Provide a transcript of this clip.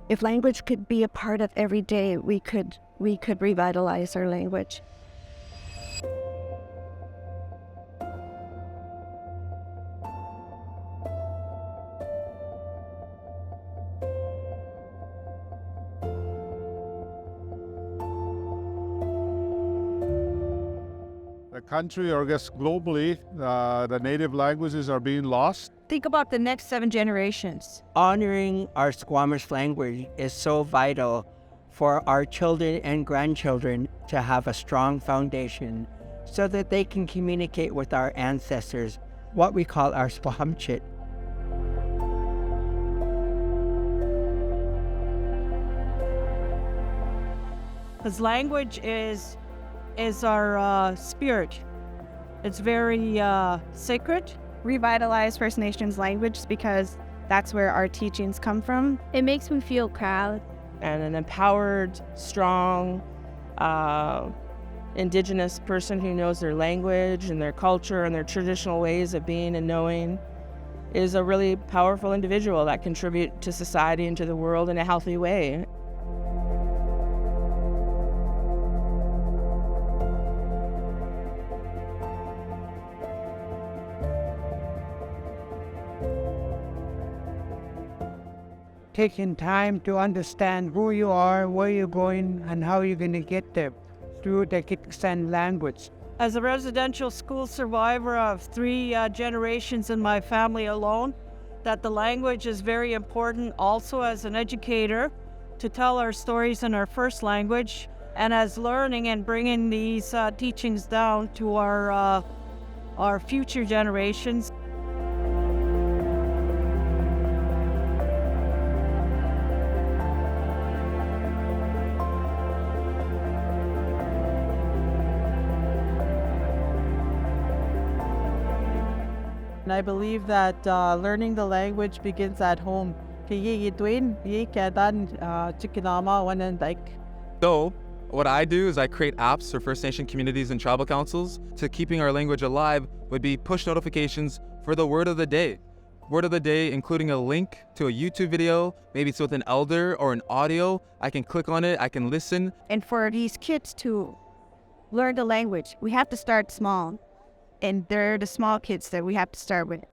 If language could be a part of every day, we could revitalize our language. The country, or I guess globally, the native languages are being lost. Think about the next 7 generations. Honoring our Squamish language is so vital for our children and grandchildren to have a strong foundation so that they can communicate with our ancestors, what we call our Squamchit. Because language is our spirit. It's very sacred. Revitalize First Nations language because that's where our teachings come from. It makes me feel proud. And an empowered, strong, Indigenous person who knows their language and their culture and their traditional ways of being and knowing is a really powerful individual that contribute to society and to the world in a healthy way. Taking time to understand who you are, where you're going, and how you're going to get there through the Kitksan language. As a residential school survivor of 3 generations in my family alone, that the language is very important. Also as an educator, to tell our stories in our first language, and as learning and bringing these teachings down to our future generations. And I believe that learning the language begins at home. So, what I do is I create apps for First Nation communities and tribal councils to keeping our language alive would be push notifications for the word of the day. Word of the day, including a link to a YouTube video, maybe it's with an elder or an audio. I can click on it, I can listen. And for these kids to learn the language, we have to start small. And they're the small kids that we have to start with.